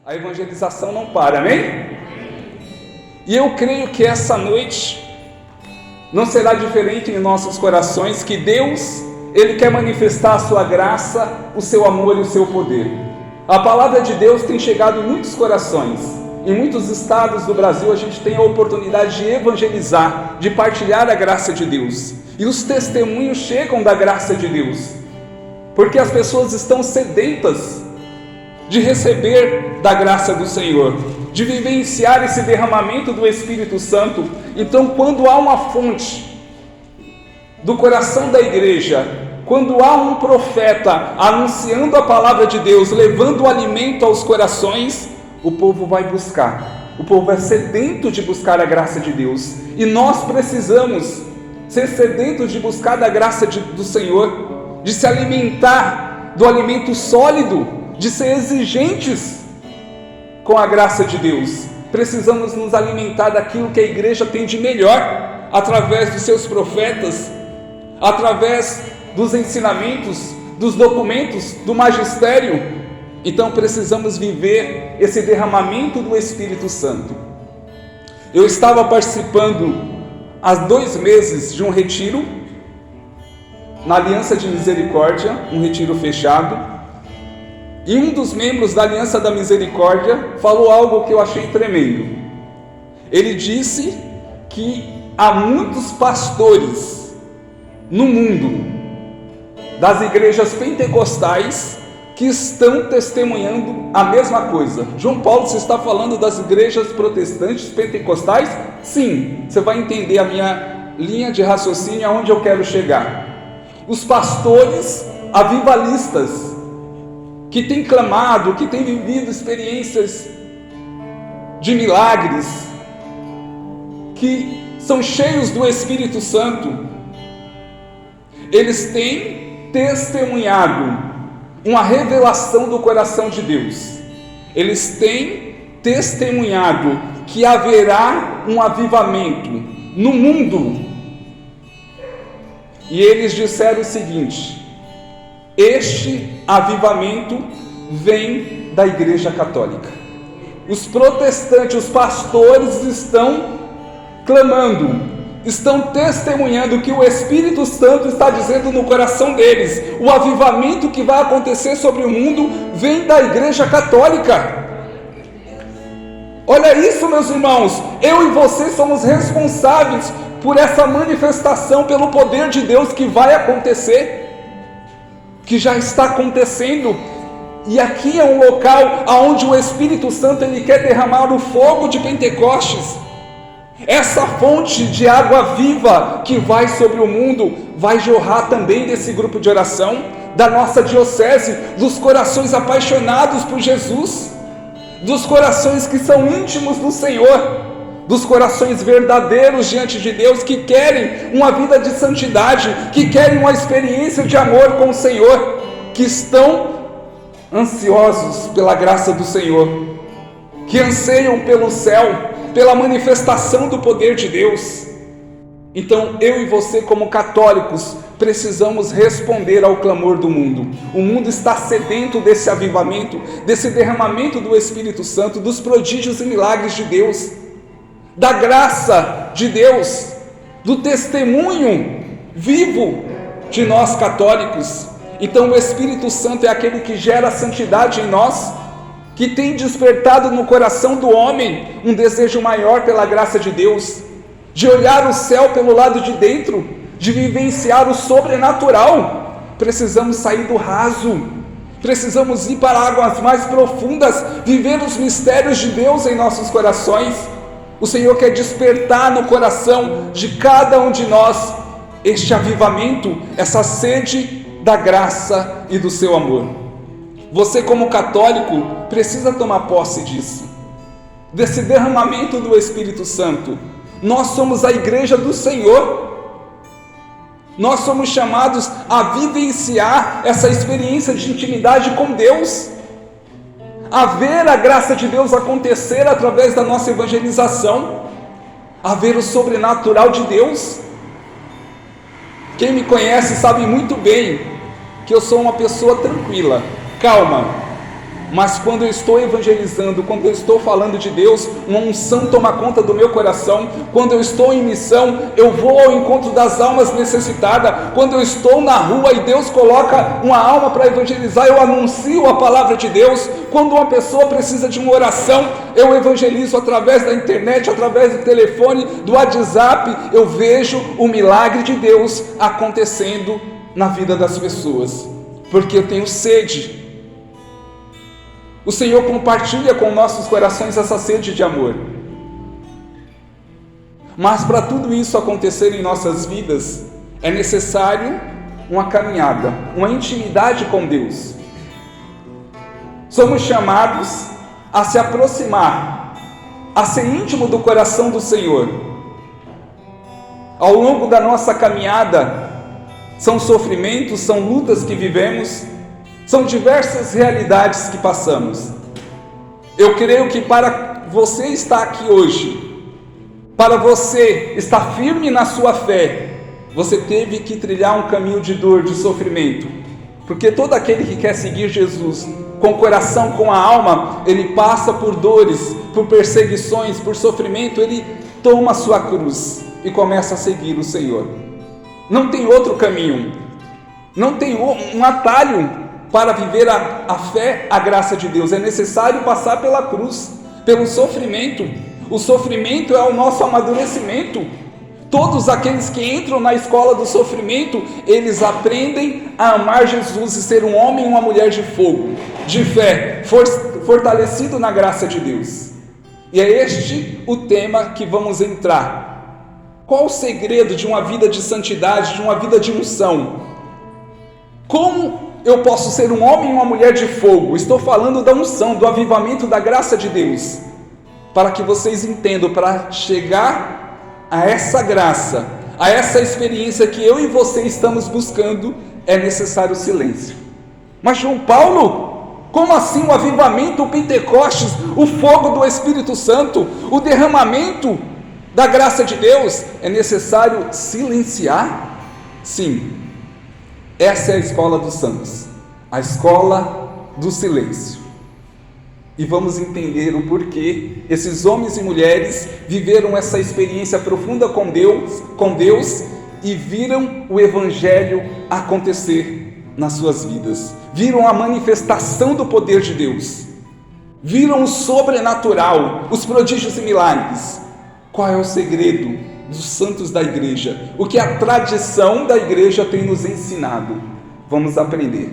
A evangelização não para, amém? E eu creio que essa noite não será diferente em nossos corações, que Deus, Ele quer manifestar a sua graça, o seu amor e o seu poder. A palavra de Deus tem chegado em muitos corações. Em muitos estados do Brasil a gente tem a oportunidade de evangelizar, de partilhar a graça de Deus. E os testemunhos chegam da graça de Deus, porque as pessoas estão sedentas de receber da graça do Senhor, de vivenciar esse derramamento do Espírito Santo. Então, quando há uma fonte do coração da igreja, quando há um profeta anunciando a palavra de Deus, levando o alimento aos corações, o povo vai buscar, o povo é sedento de buscar a graça de Deus, e nós precisamos ser sedentos de buscar da graça do Senhor, de se alimentar do alimento sólido, de ser exigentes com a graça de Deus. Precisamos nos alimentar daquilo que a igreja tem de melhor, através dos seus profetas, através dos ensinamentos, dos documentos, do magistério. Então precisamos viver esse derramamento do Espírito Santo. Eu estava participando há 2 meses de um retiro na Aliança de Misericórdia, um retiro fechado, e um dos membros da Aliança da Misericórdia falou algo que eu achei tremendo. Ele disse que há muitos pastores no mundo das igrejas pentecostais que estão testemunhando a mesma coisa. João Paulo, você está falando das igrejas protestantes pentecostais? Sim, você vai entender a minha linha de raciocínio, aonde eu quero chegar. Os pastores avivalistas, que têm clamado, que têm vivido experiências de milagres, que são cheios do Espírito Santo, eles têm testemunhado uma revelação do coração de Deus. Eles têm testemunhado que haverá um avivamento no mundo. E eles disseram o seguinte: este avivamento vem da Igreja Católica. Os protestantes, os pastores estão clamando, estão testemunhando que o Espírito Santo está dizendo no coração deles: o avivamento que vai acontecer sobre o mundo vem da Igreja Católica. Olha isso, meus irmãos, eu e você somos responsáveis por essa manifestação, pelo poder de Deus que vai acontecer, que já está acontecendo. E aqui é um local onde o Espírito Santo ele quer derramar o fogo de Pentecostes. Essa fonte de água viva que vai sobre o mundo vai jorrar também desse grupo de oração, da nossa diocese, dos corações apaixonados por Jesus, dos corações que são íntimos do Senhor, dos corações verdadeiros diante de Deus, que querem uma vida de santidade, que querem uma experiência de amor com o Senhor, que estão ansiosos pela graça do Senhor, que anseiam pelo céu, pela manifestação do poder de Deus. Então eu e você, como católicos, precisamos responder ao clamor do mundo. O mundo está sedento desse avivamento, desse derramamento do Espírito Santo, dos prodígios e milagres de Deus, da graça de Deus, do testemunho vivo de nós católicos. Então o Espírito Santo é aquele que gera santidade em nós, que tem despertado no coração do homem um desejo maior pela graça de Deus, de olhar o céu pelo lado de dentro, de vivenciar o sobrenatural. Precisamos sair do raso, precisamos ir para águas mais profundas, viver os mistérios de Deus em nossos corações. O Senhor quer despertar no coração de cada um de nós este avivamento, essa sede da graça e do seu amor. Você, como católico, precisa tomar posse disso, desse derramamento do Espírito Santo. Nós somos a igreja do Senhor, nós somos chamados a vivenciar essa experiência de intimidade com Deus, a ver a graça de Deus acontecer através da nossa evangelização, a ver o sobrenatural de Deus. Quem me conhece sabe muito bem que eu sou uma pessoa tranquila, calma. Mas quando eu estou evangelizando, quando eu estou falando de Deus, uma unção toma conta do meu coração. Quando eu estou em missão, eu vou ao encontro das almas necessitadas. Quando eu estou na rua e Deus coloca uma alma para evangelizar, eu anuncio a palavra de Deus. Quando uma pessoa precisa de uma oração, eu evangelizo através da internet, através do telefone, do WhatsApp. Eu vejo o milagre de Deus acontecendo na vida das pessoas, porque eu tenho sede. O Senhor compartilha com nossos corações essa sede de amor. Mas para tudo isso acontecer em nossas vidas, é necessário uma caminhada, uma intimidade com Deus. Somos chamados a se aproximar, a ser íntimo do coração do Senhor. Ao longo da nossa caminhada, são sofrimentos, são lutas que vivemos, são diversas realidades que passamos. Eu creio que para você estar aqui hoje, para você estar firme na sua fé, você teve que trilhar um caminho de dor, de sofrimento. Porque todo aquele que quer seguir Jesus, com o coração, com a alma, ele passa por dores, por perseguições, por sofrimento, ele toma a sua cruz e começa a seguir o Senhor. Não tem outro caminho, não tem um atalho para viver a fé, a graça de Deus. É necessário passar pela cruz, pelo sofrimento. O sofrimento é o nosso amadurecimento. Todos aqueles que entram na escola do sofrimento, eles aprendem a amar Jesus e ser um homem e uma mulher de fogo, de fé, fortalecido na graça de Deus. E é este o tema que vamos entrar. Qual o segredo de uma vida de santidade, de uma vida de unção? Como eu posso ser um homem e uma mulher de fogo? Estou falando da unção, do avivamento da graça de Deus. Para que vocês entendam, para chegar a essa graça, a essa experiência que eu e você estamos buscando, é necessário o silêncio. Mas João Paulo, como assim o avivamento, o Pentecostes, o fogo do Espírito Santo, o derramamento da graça de Deus, é necessário silenciar? Sim. Essa é a escola dos santos, a escola do silêncio. E vamos entender o porquê esses homens e mulheres viveram essa experiência profunda com Deus e viram o Evangelho acontecer nas suas vidas. Viram a manifestação do poder de Deus. Viram o sobrenatural, os prodígios e milagres. Qual é o segredo dos santos da igreja? O que a tradição da igreja tem nos ensinado? Vamos aprender.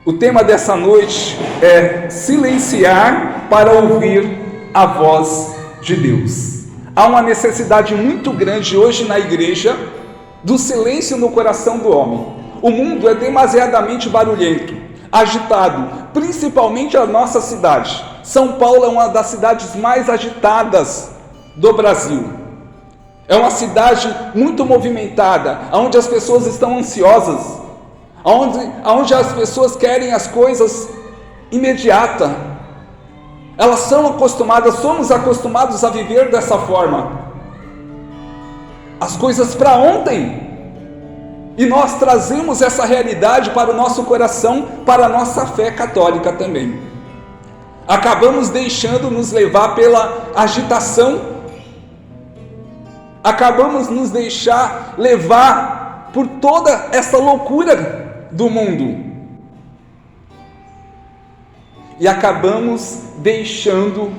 O tema dessa noite é silenciar para ouvir a voz de Deus. Há uma necessidade muito grande hoje na igreja do silêncio no coração do homem. O mundo é demasiadamente barulhento, agitado, principalmente a nossa cidade. São Paulo é uma das cidades mais agitadas do Brasil. É uma cidade muito movimentada, onde as pessoas estão ansiosas, onde as pessoas querem as coisas imediatas. Elas são acostumadas, somos acostumados a viver dessa forma. As coisas para ontem. E nós trazemos essa realidade para o nosso coração, para a nossa fé católica também. Acabamos deixando nos levar pela agitação. Acabamos nos deixar levar por toda essa loucura do mundo. E acabamos deixando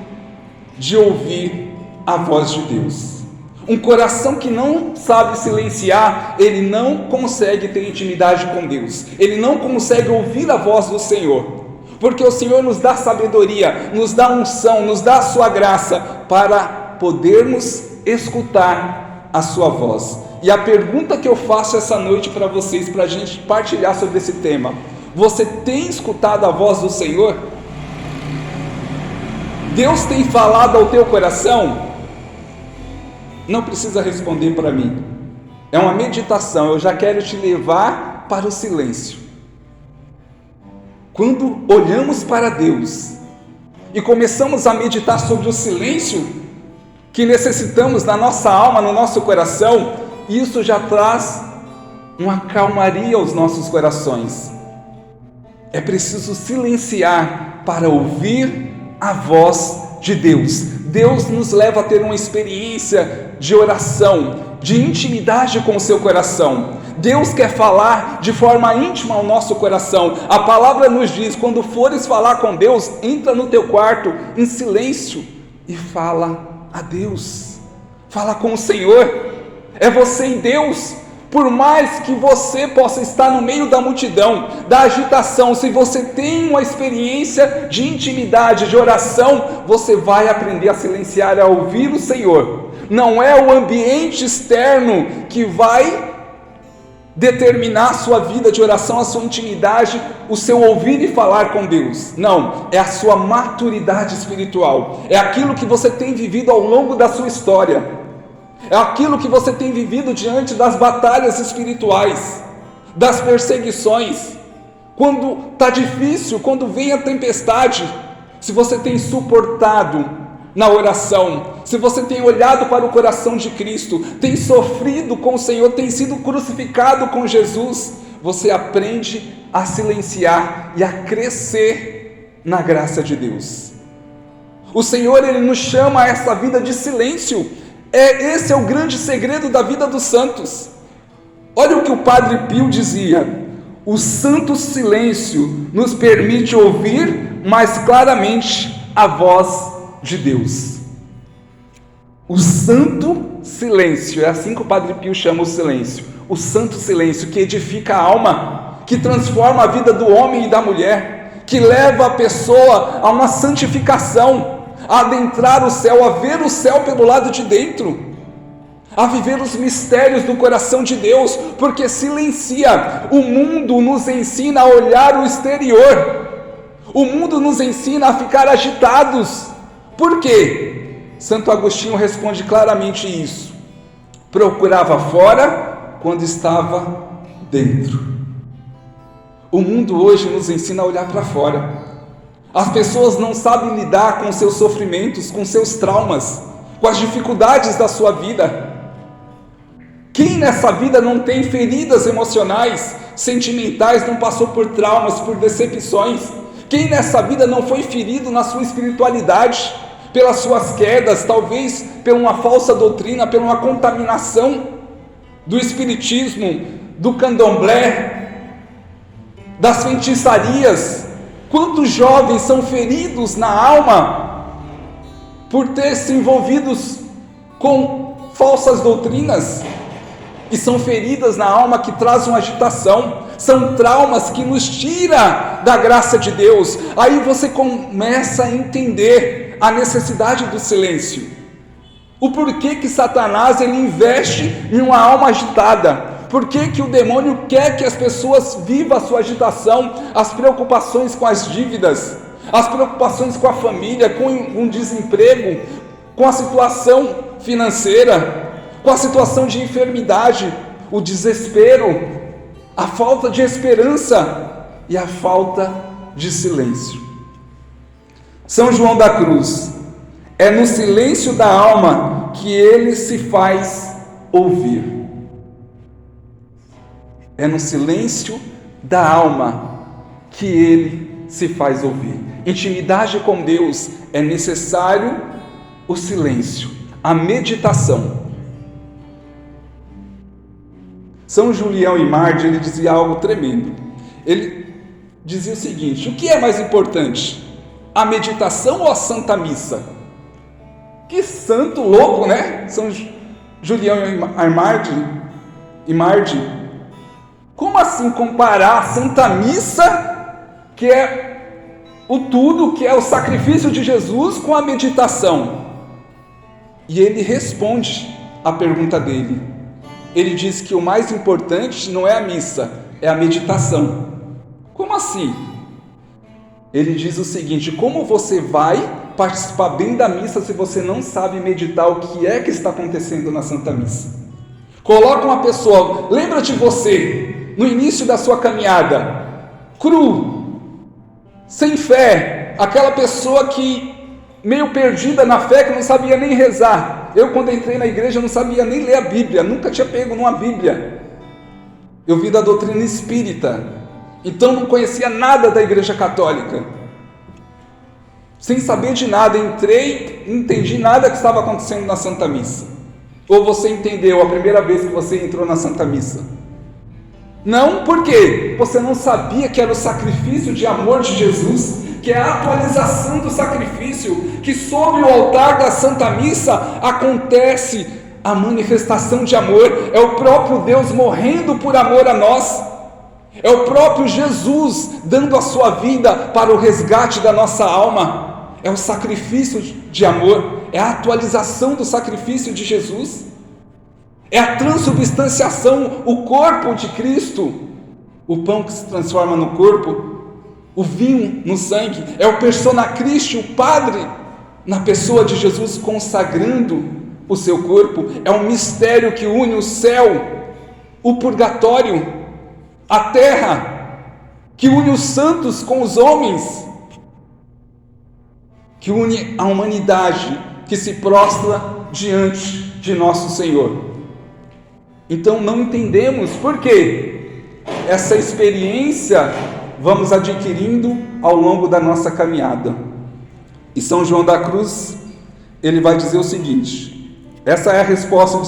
de ouvir a voz de Deus. Um coração que não sabe silenciar, ele não consegue ter intimidade com Deus. Ele não consegue ouvir a voz do Senhor. Porque o Senhor nos dá sabedoria, nos dá unção, nos dá a sua graça para podermos escutar a sua voz. E a pergunta que eu faço essa noite para vocês, para a gente partilhar sobre esse tema: você tem escutado a voz do Senhor? Deus tem falado ao teu coração? Não precisa responder para mim. É uma meditação, eu já quero te levar para o silêncio. Quando olhamos para Deus e começamos a meditar sobre o silêncio que necessitamos na nossa alma, no nosso coração, isso já traz uma calmaria aos nossos corações. É preciso silenciar para ouvir a voz de Deus. Deus nos leva a ter uma experiência de oração, de intimidade com o seu coração. Deus quer falar de forma íntima ao nosso coração. A palavra nos diz: quando fores falar com Deus, entra no teu quarto em silêncio e fala a Deus. Fala com o Senhor. É você e Deus. Por mais que você possa estar no meio da multidão, da agitação, se você tem uma experiência de intimidade, de oração, você vai aprender a silenciar, a ouvir o Senhor. Não é o ambiente externo que vai determinar a sua vida de oração, a sua intimidade, o seu ouvir e falar com Deus. Não, é a sua maturidade espiritual. É aquilo que você tem vivido ao longo da sua história. É aquilo que você tem vivido diante das batalhas espirituais, das perseguições. Quando está difícil, quando vem a tempestade, se você tem suportado na oração, se você tem olhado para o coração de Cristo, tem sofrido com o Senhor, tem sido crucificado com Jesus, você aprende a silenciar e a crescer na graça de Deus. O Senhor, Ele nos chama a essa vida de silêncio. Esse é o grande segredo da vida dos santos. Olha o que o Padre Pio dizia: o santo silêncio nos permite ouvir mais claramente a voz de Deus. O santo silêncio, é assim que o Padre Pio chama o silêncio. O santo silêncio que edifica a alma, que transforma a vida do homem e da mulher, que leva a pessoa a uma santificação, a adentrar o céu, a ver o céu pelo lado de dentro, a viver os mistérios do coração de Deus, porque silencia. O mundo nos ensina a olhar o exterior, o mundo nos ensina a ficar agitados. Por quê? Santo Agostinho responde claramente isso: procurava fora quando estava dentro. O mundo hoje nos ensina a olhar para fora. As pessoas não sabem lidar com seus sofrimentos, com seus traumas, com as dificuldades da sua vida. Quem nessa vida não tem feridas emocionais, sentimentais, não passou por traumas, por decepções? Quem nessa vida não foi ferido na sua espiritualidade, pelas suas quedas, talvez por uma falsa doutrina, por uma contaminação do espiritismo, do candomblé, das feitiçarias? Quantos jovens são feridos na alma por ter se envolvidos com falsas doutrinas, e são feridas na alma que trazem uma agitação, são traumas que nos tiram da graça de Deus. Aí você começa a entender a necessidade do silêncio, o porquê que Satanás ele investe em uma alma agitada. Por que o demônio quer que as pessoas vivam a sua agitação, as preocupações com as dívidas, as preocupações com a família, com o desemprego, com a situação financeira, com a situação de enfermidade, o desespero, a falta de esperança e a falta de silêncio? São João da Cruz: é no silêncio da alma que ele se faz ouvir. É no silêncio da alma que ele se faz ouvir. Intimidade com Deus é necessário o silêncio, a meditação. São Julião e Marde, ele dizia algo tremendo. Ele dizia o seguinte: o que é mais importante, a meditação ou a Santa Missa? Que santo louco, né? São Julião e Marde. Como assim comparar a Santa Missa, que é o tudo, que é o sacrifício de Jesus, com a meditação? E ele responde a pergunta dele. Ele diz que o mais importante não é a missa, é a meditação. Como assim? Ele diz o seguinte: como você vai participar bem da missa se você não sabe meditar o que é que está acontecendo na Santa Missa? Coloca uma pessoa, lembra de você, no início da sua caminhada, cru, sem fé, aquela pessoa que meio perdida na fé, que não sabia nem rezar. Eu, quando entrei na igreja, não sabia nem ler a Bíblia, nunca tinha pego numa Bíblia. Eu vi da doutrina espírita, Então não conhecia nada da Igreja Católica. Sem saber de nada, entrei, não entendi nada que estava acontecendo na Santa Missa. Ou você entendeu a primeira vez que você entrou na Santa Missa? Não, porque você não sabia que era o sacrifício de amor de Jesus, que é a atualização do sacrifício, que sobre o altar da Santa Missa acontece a manifestação de amor, é o próprio Deus morrendo por amor a nós, é o próprio Jesus dando a sua vida para o resgate da nossa alma, é o sacrifício de amor, é a atualização do sacrifício de Jesus, é a transubstanciação, o corpo de Cristo, o pão que se transforma no corpo, o vinho no sangue, é o persona Christi, o Padre, na pessoa de Jesus consagrando o seu corpo, é um mistério que une o céu, o purgatório, a terra, que une os santos com os homens, que une a humanidade, que se prostra diante de nosso Senhor. Então não entendemos por que essa experiência vamos adquirindo ao longo da nossa caminhada. E São João da Cruz, ele vai dizer o seguinte, essa é a resposta de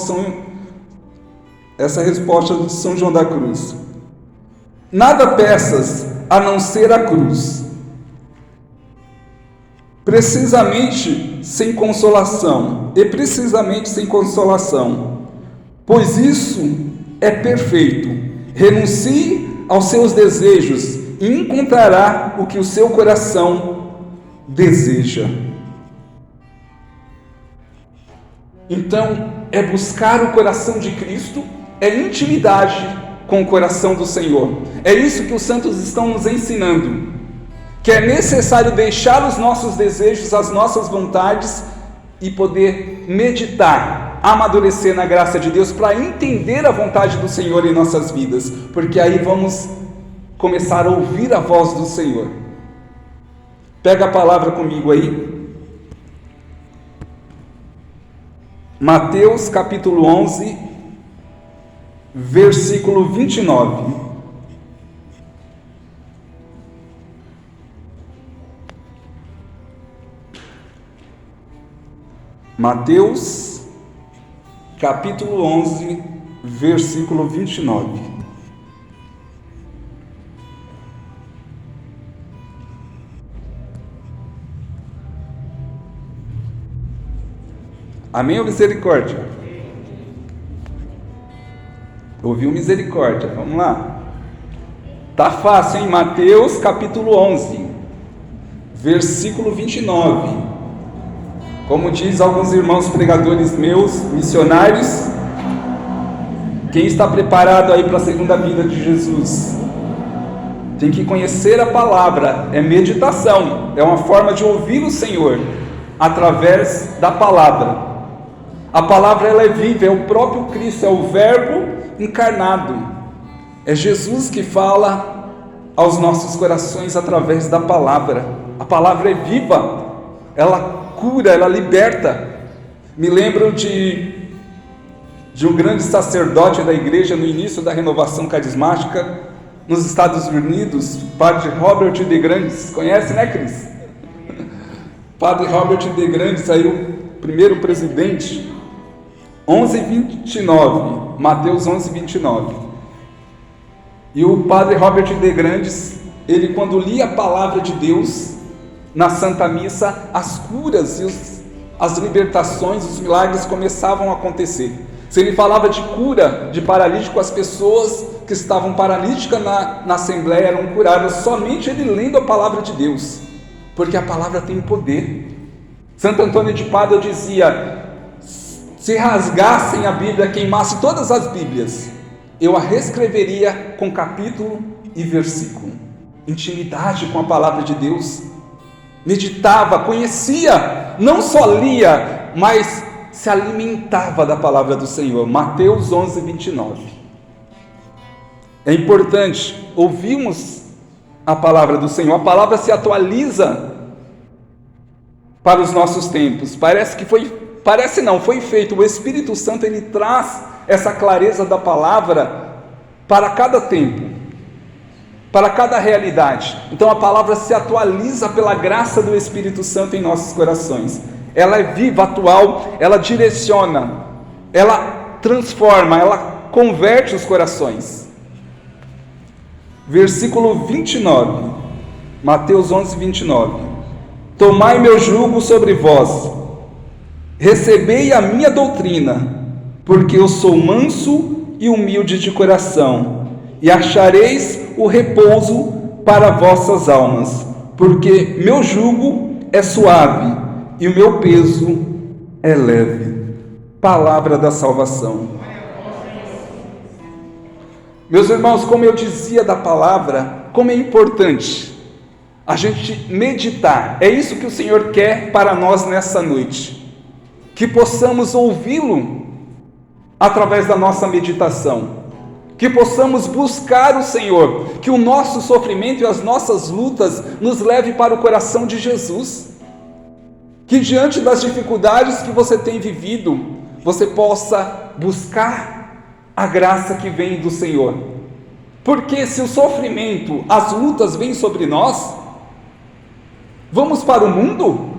São João da Cruz: nada peças a não ser a cruz, precisamente sem consolação, pois isso é perfeito. Renuncie aos seus desejos e encontrará o que o seu coração deseja. Então, é buscar o coração de Cristo, é intimidade com o coração do Senhor. É isso que os santos estão nos ensinando, que é necessário deixar os nossos desejos, as nossas vontades e poder meditar, amadurecer na graça de Deus para entender a vontade do Senhor em nossas vidas, porque aí vamos começar a ouvir a voz do Senhor. Pega a palavra comigo aí. Mateus capítulo 11, versículo 29. Mateus capítulo 11, versículo 29. Amém ou misericórdia? Ouviu misericórdia? Vamos lá. Tá fácil, hein? Mateus capítulo 11, versículo 29. Como diz alguns irmãos pregadores meus, missionários, quem está preparado aí para a segunda vinda de Jesus tem que conhecer a palavra, é meditação, é uma forma de ouvir o Senhor através da palavra. A palavra ela é viva, é o próprio Cristo, é o Verbo encarnado, é Jesus que fala aos nossos corações através da palavra. A palavra é viva, ela cura, ela liberta. Me lembro de um grande sacerdote da igreja no início da renovação carismática nos Estados Unidos, Padre Robert de Grandes. Conhece, né, Cris? Padre Robert de Grandes, aí o primeiro presidente. 11:29, Mateus 11:29. E o Padre Robert de Grandes, ele quando lia a palavra de Deus na Santa Missa, as curas e as libertações, os milagres começavam a acontecer. Se ele falava de cura de paralítico, as pessoas que estavam paralíticas na Assembleia eram curadas somente ele lendo a palavra de Deus, porque a palavra tem poder. Santo Antônio de Pádua dizia: se rasgassem a Bíblia, queimassem todas as Bíblias, eu a reescreveria com capítulo e versículo. Intimidade com a palavra de Deus. Meditava, conhecia, não só lia, mas se alimentava da palavra do Senhor. Mateus 11:29. É importante ouvirmos a palavra do Senhor. A palavra se atualiza para os nossos tempos. Foi feito. O Espírito Santo ele traz essa clareza da palavra para cada tempo. para cada realidade. Então a palavra se atualiza pela graça do Espírito Santo em nossos corações. Ela é viva, atual, ela direciona, ela transforma, ela converte os corações. Versículo 29, Mateus 11, 29. Tomai meu jugo sobre vós, recebei a minha doutrina, porque eu sou manso e humilde de coração, e achareis o repouso para vossas almas, porque meu jugo é suave e o meu peso é leve. Palavra da salvação. Meus irmãos, como eu dizia da palavra, como é importante a gente meditar. É isso que o Senhor quer para nós nessa noite, que possamos ouvi-lo através da nossa meditação, que possamos buscar o Senhor, que o nosso sofrimento e as nossas lutas nos leve para o coração de Jesus, que diante das dificuldades que você tem vivido, você possa buscar a graça que vem do Senhor. Porque se o sofrimento, as lutas vêm sobre nós, vamos para o mundo?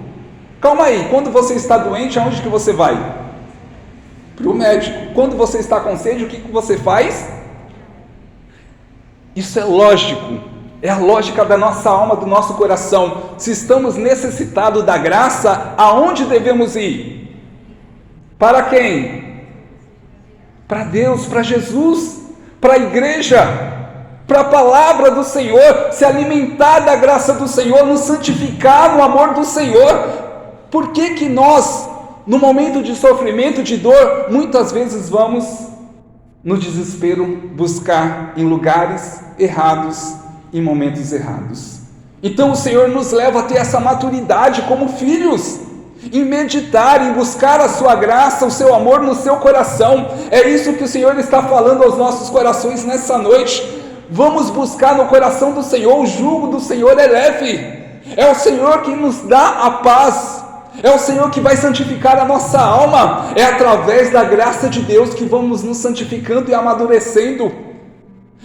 Calma aí, quando você está doente, aonde que você vai? Para o médico. Quando você está com sede, o que você faz? Isso é lógico, é a lógica da nossa alma, do nosso coração. Se estamos necessitados da graça, aonde devemos ir? Para quem? Para Deus, para Jesus, para a igreja, para a palavra do Senhor, se alimentar da graça do Senhor, nos santificar no amor do Senhor. Por que nós, no momento de sofrimento, de dor, muitas vezes vamos no desespero buscar em lugares errados, em momentos errados? Então o Senhor nos leva a ter essa maturidade como filhos, em meditar, em buscar a sua graça, o seu amor no seu coração. É isso que o Senhor está falando aos nossos corações nessa noite. Vamos buscar no coração do Senhor. O jugo do Senhor é leve, é o Senhor que nos dá a paz, é o Senhor que vai santificar a nossa alma. É através da graça de Deus que vamos nos santificando e amadurecendo.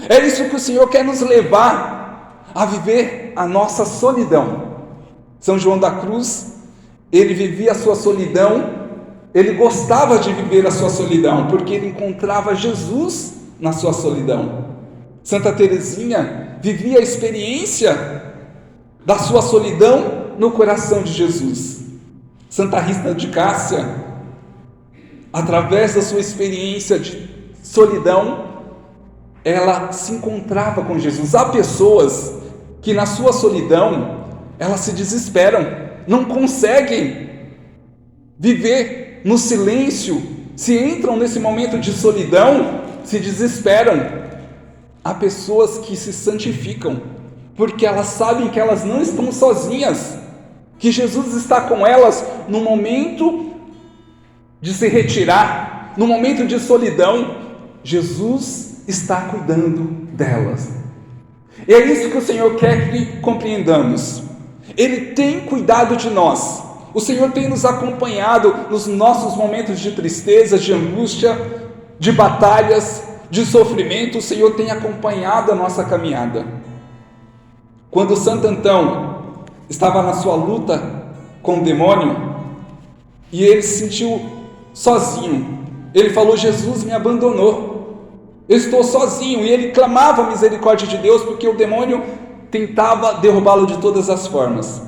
É isso que o Senhor quer nos levar a viver a nossa solidão. São João da Cruz, ele vivia a sua solidão, ele gostava de viver a sua solidão, porque ele encontrava Jesus na sua solidão. Santa Teresinha vivia a experiência da sua solidão no coração de Jesus. Santa Rita de Cássia, através da sua experiência de solidão, ela se encontrava com Jesus. Há pessoas que na sua solidão, elas se desesperam, não conseguem viver no silêncio, se entram nesse momento de solidão, se desesperam. Há pessoas que se santificam, porque elas sabem que elas não estão sozinhas, que Jesus está com elas no momento de se retirar, no momento de solidão. Jesus está cuidando delas. E é isso que o Senhor quer que compreendamos. Ele tem cuidado de nós. O Senhor tem nos acompanhado nos nossos momentos de tristeza, de angústia, de batalhas, de sofrimento. O Senhor tem acompanhado a nossa caminhada. Quando Santo Antão estava na sua luta com o demônio e ele se sentiu sozinho, ele falou: Jesus me abandonou, eu estou sozinho. E ele clamava a misericórdia de Deus, porque o demônio tentava derrubá-lo de todas as formas.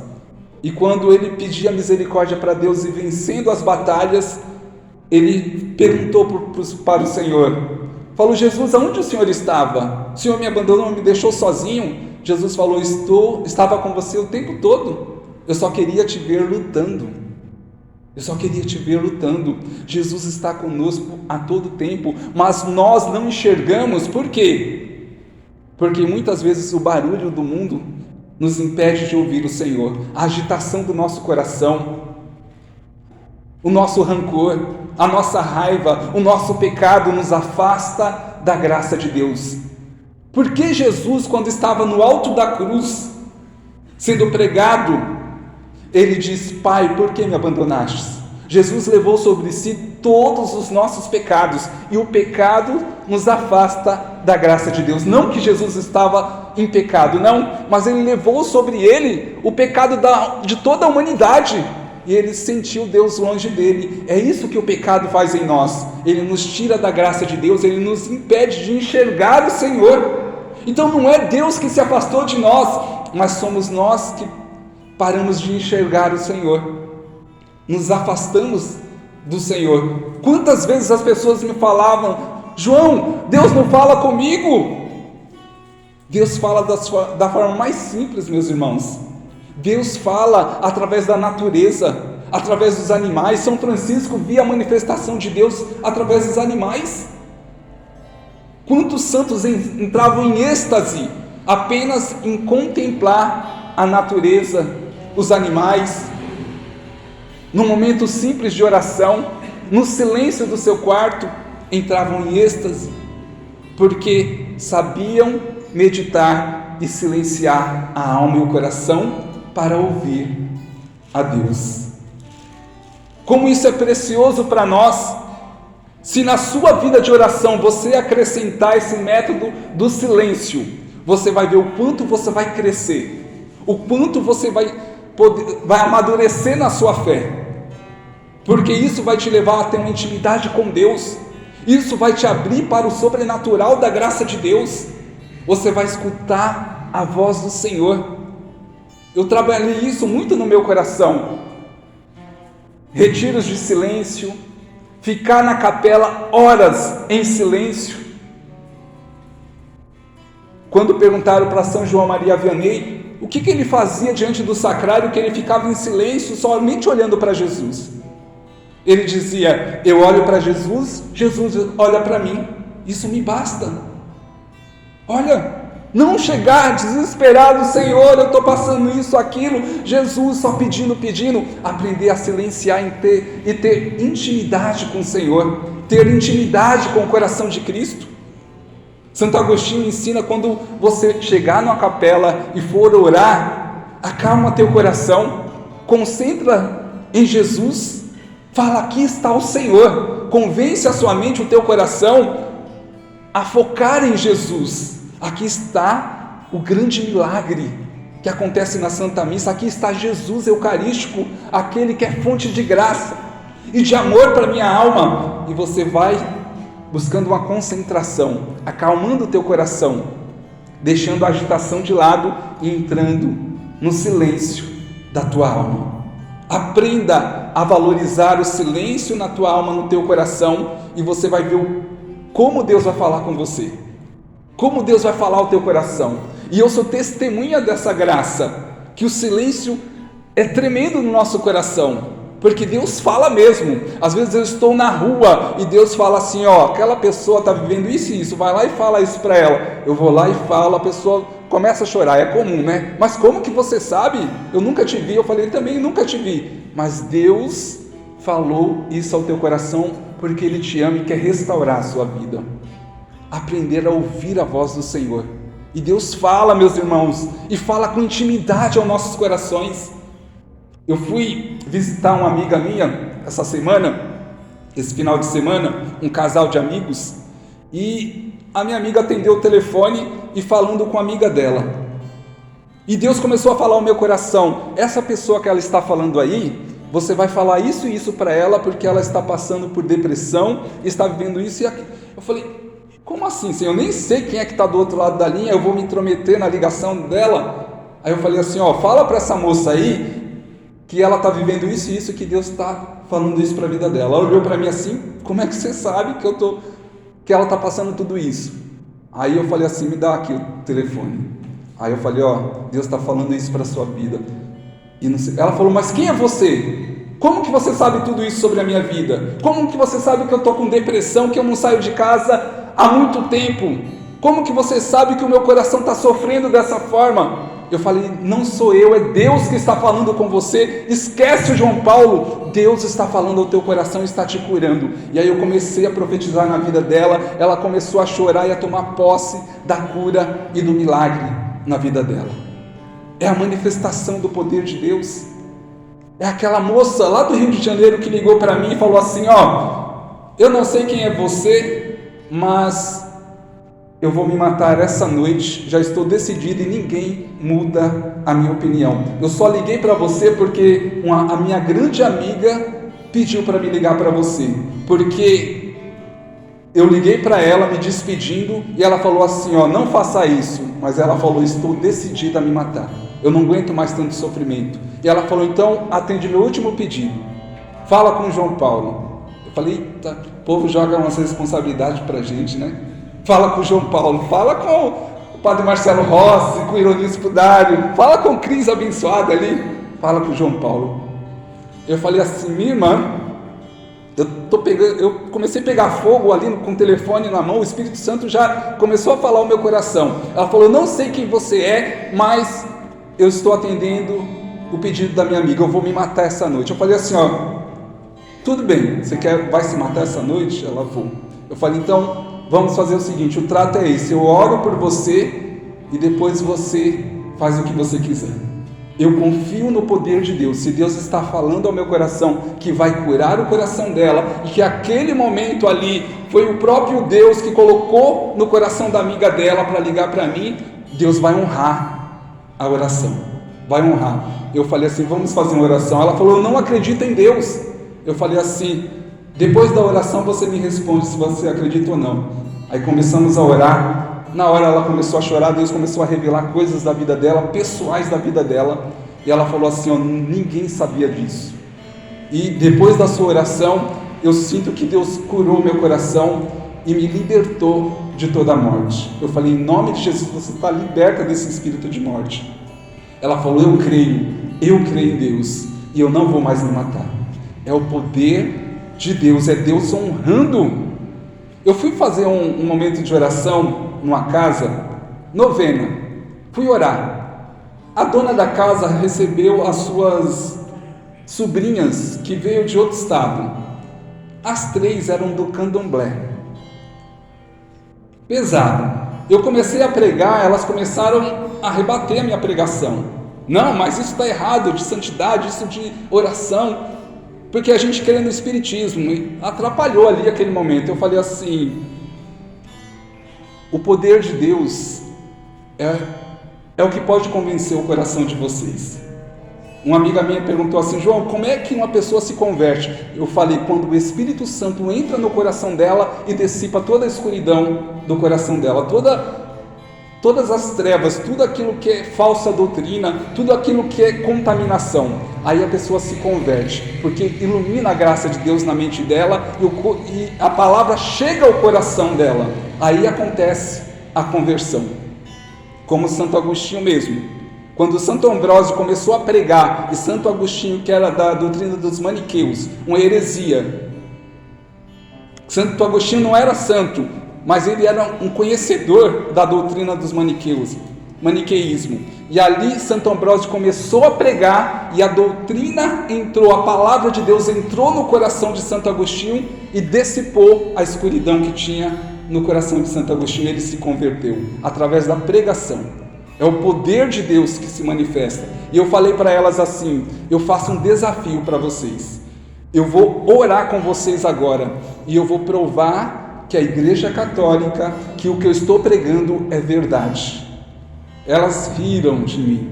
E quando ele pedia misericórdia para Deus e vencendo as batalhas, ele perguntou para o Senhor, falou: Jesus, aonde o Senhor estava? O Senhor me abandonou, me deixou sozinho? Jesus falou: estava com você o tempo todo, eu só queria te ver lutando, eu só queria te ver lutando. Jesus está conosco a todo tempo, mas nós não enxergamos. Por quê? Porque muitas vezes o barulho do mundo nos impede de ouvir o Senhor, a agitação do nosso coração, o nosso rancor, a nossa raiva, o nosso pecado nos afasta da graça de Deus. Porque Jesus, quando estava no alto da cruz, sendo pregado, ele disse: Pai, por que me abandonastes? Jesus levou sobre si todos os nossos pecados, e o pecado nos afasta da graça de Deus. Não que Jesus estava em pecado, não, mas ele levou sobre ele o pecado de toda a humanidade, e ele sentiu Deus longe dele. É isso que o pecado faz em nós. Ele nos tira da graça de Deus, ele nos impede de enxergar o Senhor. Então não é Deus que se afastou de nós, mas somos nós que paramos de enxergar o Senhor, nos afastamos do Senhor. Quantas vezes as pessoas me falavam: João, Deus não fala comigo. Deus fala da forma mais simples, meus irmãos. Deus fala através da natureza, através dos animais. São Francisco via a manifestação de Deus através dos animais. Quantos santos entravam em êxtase apenas em contemplar a natureza, os animais, num momento simples de oração, no silêncio do seu quarto, entravam em êxtase, porque sabiam meditar e silenciar a alma e o coração para ouvir a Deus. Como isso é precioso para nós! Se na sua vida de oração você acrescentar esse método do silêncio, você vai ver o quanto você vai crescer, o quanto você vai amadurecer na sua fé, porque isso vai te levar a ter uma intimidade com Deus, isso vai te abrir para o sobrenatural da graça de Deus. Você vai escutar a voz do Senhor. Eu trabalhei isso muito no meu coração. Retiros de silêncio, ficar na capela horas em silêncio. Quando perguntaram para São João Maria Vianney o que ele fazia diante do sacrário, que ele ficava em silêncio, somente olhando para Jesus. Ele dizia: eu olho para Jesus, Jesus olha para mim, isso me basta. Olha, não chegar desesperado: Senhor, eu estou passando isso, aquilo, Jesus só pedindo, aprender a silenciar e ter intimidade com o Senhor, ter intimidade com o coração de Cristo. Santo Agostinho ensina: quando você chegar numa capela e for orar, acalma teu coração, concentra em Jesus, fala: aqui está o Senhor, convence a sua mente, o teu coração a focar em Jesus. Aqui está o grande milagre que acontece na Santa Missa, aqui está Jesus Eucarístico, aquele que é fonte de graça e de amor para a minha alma, e você vai buscando uma concentração, acalmando o teu coração, deixando a agitação de lado e entrando no silêncio da tua alma. Aprenda a valorizar o silêncio na tua alma, no teu coração, e você vai ver como Deus vai falar com você, como Deus vai falar ao teu coração. E eu sou testemunha dessa graça, que o silêncio é tremendo no nosso coração, porque Deus fala mesmo. Às vezes eu estou na rua e Deus fala assim: ó, aquela pessoa está vivendo isso e isso, vai lá e fala isso para ela. Eu vou lá e falo, a pessoa começa a chorar, é comum, né? Mas como que você sabe? Eu nunca te vi. Eu falei: também nunca te vi. Mas Deus falou isso ao teu coração, porque Ele te ama e quer restaurar a sua vida. Aprender a ouvir a voz do Senhor. E Deus fala, meus irmãos, e fala com intimidade aos nossos corações. Eu fui visitar uma amiga minha essa semana, esse final de semana, um casal de amigos, e a minha amiga atendeu o telefone e falando com a amiga dela. E Deus começou a falar ao meu coração: essa pessoa que ela está falando aí, você vai falar isso e isso para ela, porque ela está passando por depressão, está vivendo isso e aquilo. Eu falei: como assim, Senhor? Eu nem sei quem é que está do outro lado da linha, eu vou me intrometer na ligação dela? Aí eu falei assim: ó, fala para essa moça aí que ela está vivendo isso e isso, que Deus está falando isso para a vida dela. Ela olhou para mim assim: como é que você sabe que ela está passando tudo isso? Aí eu falei assim: me dá aqui o telefone. Aí eu falei: ó, Deus está falando isso para a sua vida. E não sei. Ela falou: mas quem é você? Como que você sabe tudo isso sobre a minha vida? Como que você sabe que eu estou com depressão, que eu não saio de casa há muito tempo? Como que você sabe que o meu coração está sofrendo dessa forma? Eu falei: não sou eu, é Deus que está falando com você. Esquece o João Paulo, Deus está falando ao teu coração e está te curando. E aí eu comecei a profetizar na vida dela, ela começou a chorar e a tomar posse da cura e do milagre na vida dela. É a manifestação do poder de Deus, É aquela moça lá do Rio de Janeiro que ligou para mim e falou assim: eu não sei quem é você, mas eu vou me matar essa noite, já estou decidido e ninguém muda a minha opinião. Eu só liguei para você porque a minha grande amiga pediu para me ligar para você, porque eu liguei para ela me despedindo e ela falou assim: não faça isso, mas ela falou: estou decidida a me matar, eu não aguento mais tanto sofrimento. E ela falou: então atende meu último pedido, fala com o João Paulo. Eu falei: tá, o povo joga umas responsabilidades para a gente, né? Fala com o João Paulo, fala com o Padre Marcelo Rossi, com o Ironispo Dário, fala com o Cris abençoado ali, fala com o João Paulo. Eu falei assim: minha irmã, eu comecei a pegar fogo ali com o telefone na mão, o Espírito Santo já começou a falar o meu coração. Ela falou: eu não sei quem você é, mas eu estou atendendo o pedido da minha amiga, eu vou me matar essa noite. Eu falei assim: tudo bem, você vai se matar essa noite? Ela: vou. Eu falei: então vamos fazer o seguinte, o trato é esse, eu oro por você e depois você faz o que você quiser. Eu confio no poder de Deus. Se Deus está falando ao meu coração que vai curar o coração dela, e que aquele momento ali foi o próprio Deus que colocou no coração da amiga dela para ligar para mim, Deus vai honrar a oração, vai honrar. Eu falei assim: vamos fazer uma oração. Ela falou: eu não acredito em Deus. Eu falei assim: depois da oração você me responde se você acredita ou não. Aí começamos a orar. Na hora ela começou a chorar, Deus começou a revelar coisas da vida dela, pessoais da vida dela, e ela falou assim: ninguém sabia disso. E depois da sua oração, eu sinto que Deus curou meu coração e me libertou de toda a morte. Eu falei: em nome de Jesus, você está liberta desse espírito de morte. Ela falou: eu creio em Deus, e eu não vou mais me matar. É o poder de Deus, é Deus honrando. Eu fui fazer um momento de oração numa casa, novena, fui orar. A dona da casa recebeu as suas sobrinhas que veio de outro estado. As 3 eram do candomblé. Pesado. Eu comecei a pregar, elas começaram a rebater a minha pregação. Não, mas isso está errado, de santidade, isso de oração, porque a gente querendo o espiritismo, e atrapalhou ali aquele momento. Eu falei assim: o poder de Deus é o que pode convencer o coração de vocês. Uma amiga minha perguntou assim: João, como é que uma pessoa se converte? Eu falei: quando o Espírito Santo entra no coração dela e dissipa toda a escuridão do coração dela, todas as trevas, tudo aquilo que é falsa doutrina, tudo aquilo que é contaminação, aí a pessoa se converte, porque ilumina a graça de Deus na mente dela e a palavra chega ao coração dela, aí acontece a conversão. Como Santo Agostinho mesmo, quando Santo Ambrósio começou a pregar, e Santo Agostinho, que era da doutrina dos maniqueus, uma heresia, Santo Agostinho não era santo, mas ele era um conhecedor da doutrina dos maniqueísmo, e ali Santo Ambrósio começou a pregar, e a doutrina entrou, a palavra de Deus entrou no coração de Santo Agostinho, e dissipou a escuridão que tinha no coração de Santo Agostinho. Ele se converteu, através da pregação. É o poder de Deus que se manifesta, e eu falei para elas assim: eu faço um desafio para vocês, eu vou orar com vocês agora, e eu vou provar que a Igreja Católica, que o que eu estou pregando é verdade. Elas riram de mim,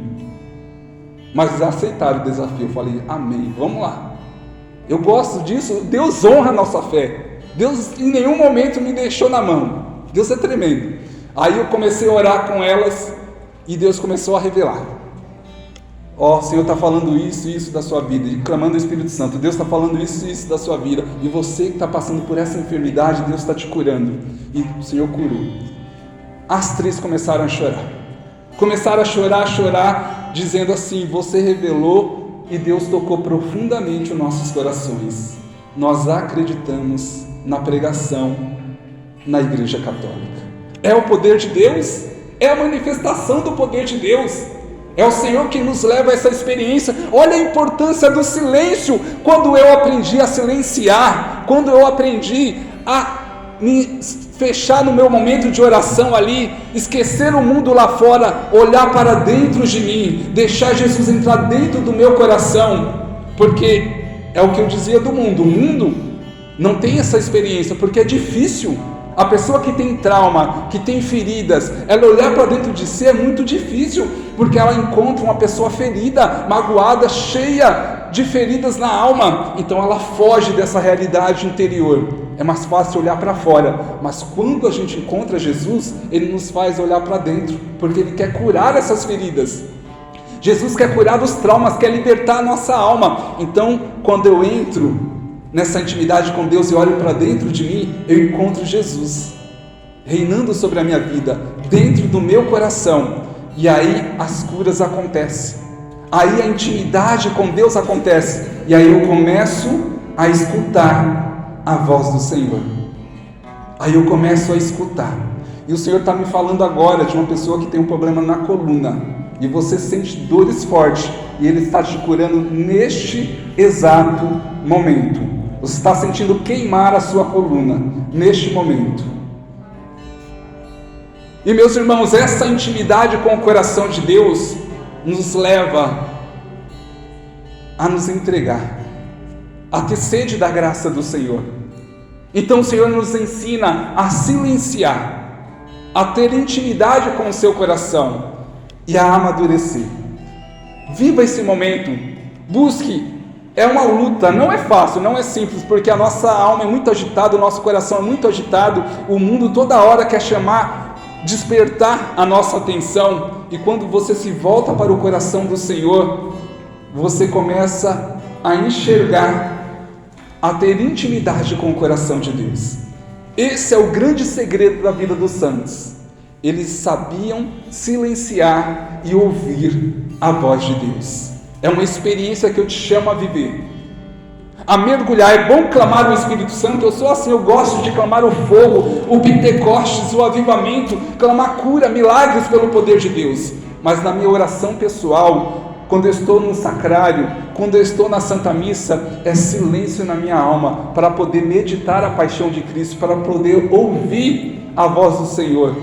mas aceitaram o desafio. Eu falei: amém, vamos lá. Eu gosto disso. Deus honra a nossa fé. Deus em nenhum momento me deixou na mão. Deus é tremendo. Aí eu comecei a orar com elas, e Deus começou a revelar: o Senhor está falando isso e isso da sua vida, e clamando o Espírito Santo: Deus está falando isso e isso da sua vida, e você que está passando por essa enfermidade, Deus está te curando. E o Senhor curou. As 3 começaram a chorar, dizendo assim: você revelou, e Deus tocou profundamente os nossos corações. Nós acreditamos na pregação na Igreja Católica. É o poder de Deus, é a manifestação do poder de Deus. É o Senhor que nos leva a essa experiência. Olha a importância do silêncio. Quando eu aprendi a silenciar, quando eu aprendi a me fechar no meu momento de oração ali, esquecer o mundo lá fora, olhar para dentro de mim, deixar Jesus entrar dentro do meu coração, porque é o que eu dizia do mundo. O mundo não tem essa experiência, porque é difícil. A pessoa que tem trauma, que tem feridas, ela olhar para dentro de si é muito difícil, porque ela encontra uma pessoa ferida, magoada, cheia de feridas na alma. Então ela foge dessa realidade interior. É mais fácil olhar para fora, mas quando a gente encontra Jesus, Ele nos faz olhar para dentro, porque Ele quer curar essas feridas. Jesus quer curar os traumas, quer libertar a nossa alma. Então, quando eu entro nessa intimidade com Deus e olho para dentro de mim, eu encontro Jesus reinando sobre a minha vida, dentro do meu coração, e aí as curas acontecem, aí a intimidade com Deus acontece, e aí eu começo a escutar a voz do Senhor, aí eu começo a escutar, e o Senhor está me falando agora de uma pessoa que tem um problema na coluna, e você sente dores fortes, e Ele está te curando neste exato momento. Você está sentindo queimar a sua coluna neste momento. E meus irmãos, essa intimidade com o coração de Deus nos leva a nos entregar, a ter sede da graça do Senhor. Então o Senhor nos ensina a silenciar, a ter intimidade com o seu coração e a amadurecer. Viva esse momento, busque. É uma luta, não é fácil, não é simples, porque a nossa alma é muito agitada, o nosso coração é muito agitado, o mundo toda hora quer despertar a nossa atenção, e quando você se volta para o coração do Senhor, você começa a enxergar, a ter intimidade com o coração de Deus. Esse é o grande segredo da vida dos santos. Eles sabiam silenciar e ouvir a voz de Deus. É uma experiência que eu te chamo a viver, a mergulhar. É bom clamar o Espírito Santo. Eu sou assim, eu gosto de clamar o fogo, o Pentecostes, o avivamento, clamar cura, milagres pelo poder de Deus. Mas na minha oração pessoal, quando eu estou no sacrário, quando eu estou na Santa Missa, é silêncio na minha alma, para poder meditar a paixão de Cristo, para poder ouvir a voz do Senhor.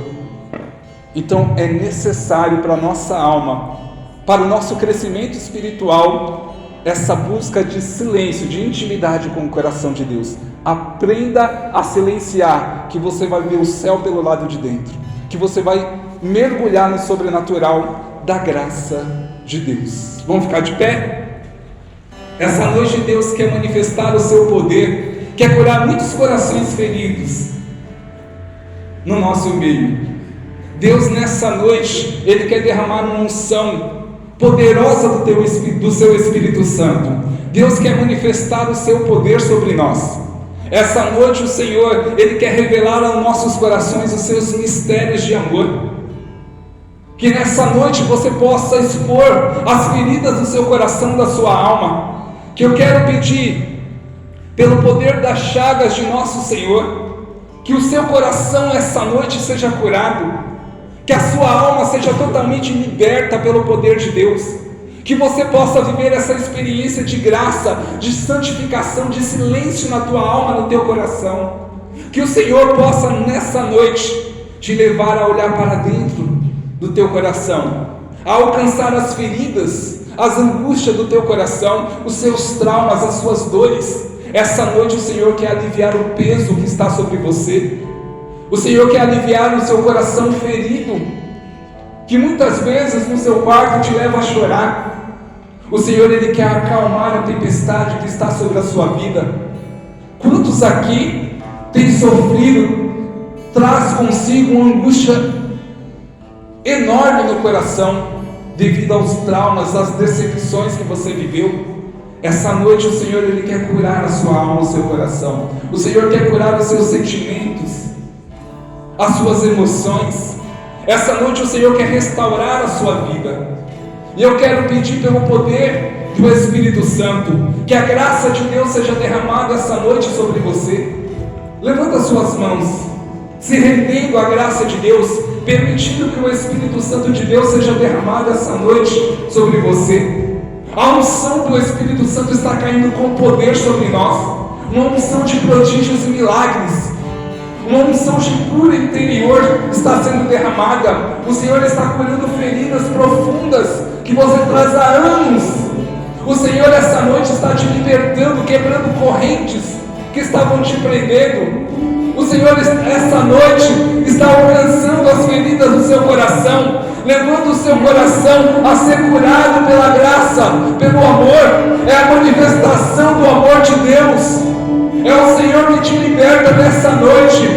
Então é necessário para a nossa alma, para o nosso crescimento espiritual, essa busca de silêncio, de intimidade com o coração de Deus. Aprenda a silenciar, que você vai ver o céu pelo lado de dentro, que você vai mergulhar no sobrenatural da graça de Deus. Vamos ficar de pé? Essa noite Deus quer manifestar o seu poder, quer curar muitos corações feridos no nosso meio. Deus nessa noite, Ele quer derramar uma unção poderosa do seu Espírito Santo. Deus quer manifestar o seu poder sobre nós. Essa noite o Senhor, Ele quer revelar aos nossos corações os seus mistérios de amor. Que nessa noite você possa expor as feridas do seu coração, da sua alma. Que eu quero pedir, pelo poder das chagas de nosso Senhor, que o seu coração essa noite seja curado, que a sua alma seja totalmente liberta pelo poder de Deus, que você possa viver essa experiência de graça, de santificação, de silêncio na tua alma, no teu coração. Que o Senhor possa nessa noite te levar a olhar para dentro do teu coração, a alcançar as feridas, as angústias do teu coração, os seus traumas, as suas dores. Essa noite o Senhor quer aliviar o peso que está sobre você. O Senhor quer aliviar o seu coração ferido, que muitas vezes no seu quarto te leva a chorar. O Senhor, Ele quer acalmar a tempestade que está sobre a sua vida. Quantos aqui têm sofrido, traz consigo uma angústia enorme no coração, devido aos traumas, às decepções que você viveu? Essa noite o Senhor, Ele quer curar a sua alma, o seu coração. O Senhor quer curar os seus sentimentos, as suas emoções. Essa noite o Senhor quer restaurar a sua vida. E eu quero pedir pelo poder do Espírito Santo, que a graça de Deus seja derramada essa noite sobre você. Levanta as suas mãos, se rendendo à graça de Deus, permitindo que o Espírito Santo de Deus seja derramado essa noite sobre você. A unção do Espírito Santo está caindo com poder sobre nós, uma unção de prodígios e milagres, uma unção de cura interior está sendo derramada. O Senhor está curando feridas profundas que você traz há anos. O Senhor essa noite está te libertando, quebrando correntes que estavam te prendendo. O Senhor essa noite está alcançando as feridas do seu coração, levando o seu coração a ser curado pela graça, pelo amor. É a manifestação do amor de Deus. É o Senhor que te liberta nessa noite.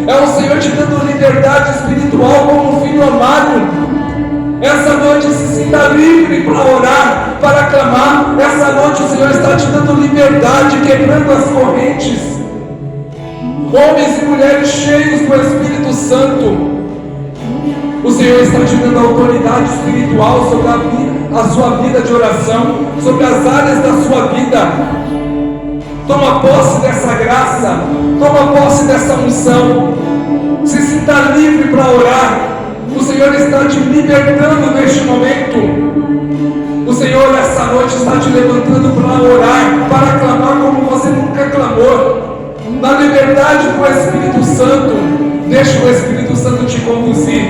É o Senhor te dando liberdade espiritual como um filho amado. Essa noite se sinta livre para orar, para clamar. Essa noite o Senhor está te dando liberdade, quebrando as correntes. Homens e mulheres cheios do Espírito Santo. O Senhor está te dando autoridade espiritual sobre a sua vida de oração, sobre as áreas da sua vida. Toma posse dessa graça, toma posse dessa unção. Se sinta livre para orar. O Senhor está te libertando neste momento. O Senhor essa noite está te levantando para orar, para clamar como você nunca clamou. Na liberdade do Espírito Santo. Deixa o Espírito Santo te conduzir.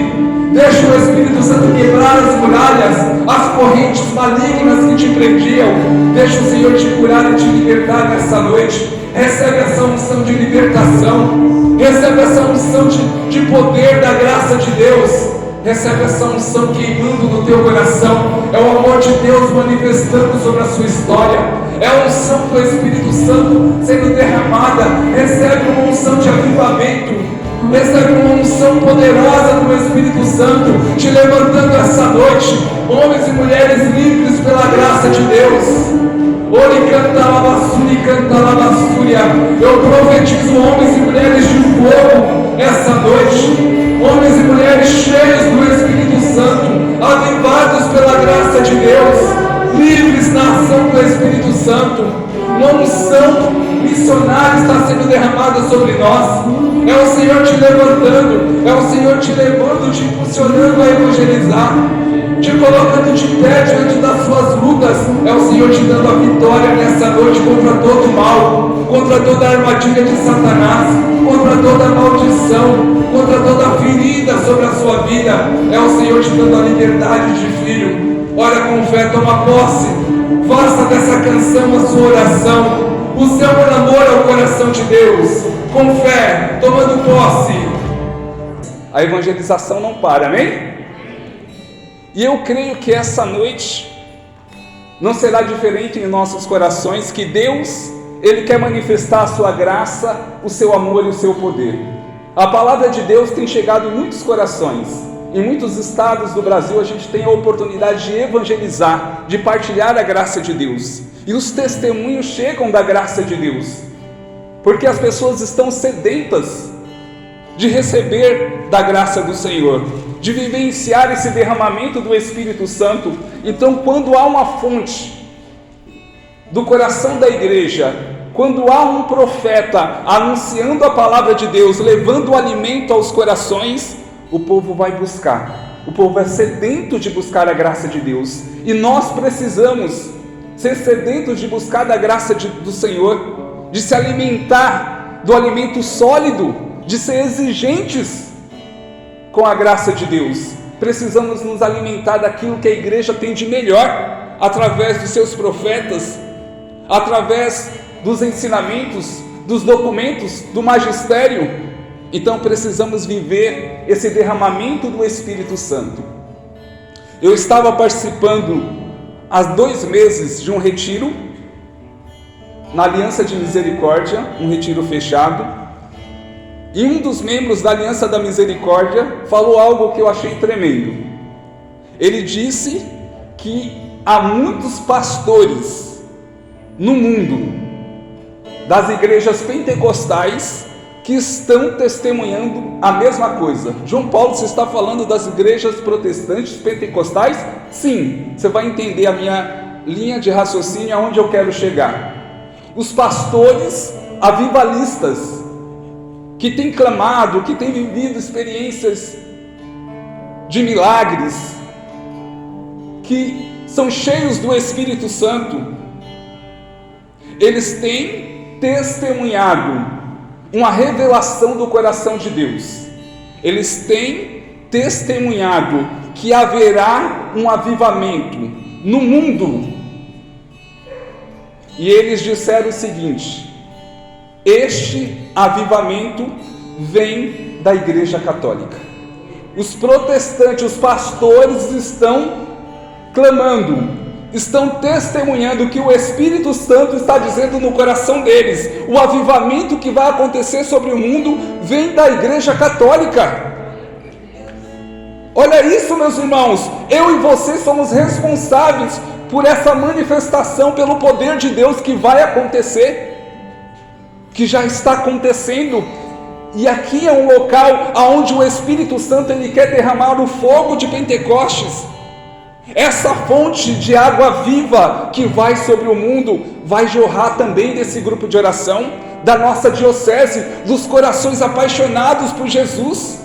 Deixa o Espírito Santo quebrar as muralhas, as correntes malignas que te prendiam. Deixa o Senhor te curar e te libertar nessa noite. Recebe essa unção de libertação. Recebe essa unção de poder da graça de Deus. Recebe essa unção queimando no teu coração. É o amor de Deus manifestando sobre a sua história. É a unção do Espírito Santo sendo derramada. Recebe uma unção de avivamento. Recebe uma unção poderosa do Espírito Santo te levantando essa noite. Homens e mulheres livres pela graça de Deus. Ori canta lavassuri, canta lavassúria. Eu profetizo homens e mulheres de fogo essa noite. Homens e mulheres cheios do Espírito Santo, avivados pela graça de Deus, livres na ação do Espírito Santo. Uma unção missionária está sendo derramada sobre nós. É o Senhor te levantando, é o Senhor te levando, te impulsionando a evangelizar, te colocando de pé diante das suas lutas. É o Senhor te dando a vitória nessa noite contra todo o mal, contra toda a armadilha de Satanás, contra toda a maldição, contra toda a ferida sobre a sua vida. É o Senhor te dando a liberdade de filho. Ora com fé, toma posse. Faça dessa canção a sua oração, o seu amor ao coração de Deus. Com fé, tomando posse. A evangelização não para, amém? E eu creio que essa noite não será diferente em nossos corações, que Deus, Ele quer manifestar a sua graça, o seu amor e o seu poder. A palavra de Deus tem chegado em muitos corações. Em muitos estados do Brasil a gente tem a oportunidade de evangelizar, de partilhar a graça de Deus. E os testemunhos chegam da graça de Deus, porque as pessoas estão sedentas de receber da graça do Senhor, de vivenciar esse derramamento do Espírito Santo. Então, quando há uma fonte do coração da igreja, quando há um profeta anunciando a palavra de Deus, levando o alimento aos corações, o povo vai buscar, o povo é sedento de buscar a graça de Deus, e nós precisamos ser sedentos de buscar da graça do Senhor, de se alimentar do alimento sólido, de ser exigentes com a graça de Deus. Precisamos nos alimentar daquilo que a igreja tem de melhor, através dos seus profetas, através dos ensinamentos, dos documentos, do magistério. Então precisamos viver esse derramamento do Espírito Santo. Eu estava participando há 2 meses de um retiro na Aliança de Misericórdia, um retiro fechado, e um dos membros da Aliança da Misericórdia falou algo que eu achei tremendo. Ele disse que há muitos pastores no mundo das igrejas pentecostais que estão testemunhando a mesma coisa. João Paulo, você está falando das igrejas protestantes pentecostais? Sim, você vai entender a minha linha de raciocínio, aonde eu quero chegar. Os pastores avivalistas, que têm clamado, que têm vivido experiências de milagres, que são cheios do Espírito Santo, eles têm testemunhado uma revelação do coração de Deus. Eles têm testemunhado que haverá um avivamento no mundo e eles disseram o seguinte: este avivamento vem da Igreja Católica. Os protestantes, os pastores estão clamando, estão testemunhando que o Espírito Santo está dizendo no coração deles: o avivamento que vai acontecer sobre o mundo vem da Igreja Católica. Olha isso, meus irmãos, eu e você somos responsáveis por essa manifestação, pelo poder de Deus que vai acontecer, que já está acontecendo. E aqui é um local onde o Espírito Santo ele quer derramar o fogo de Pentecostes. Essa fonte de água viva que vai sobre o mundo vai jorrar também desse grupo de oração, da nossa diocese, dos corações apaixonados por Jesus,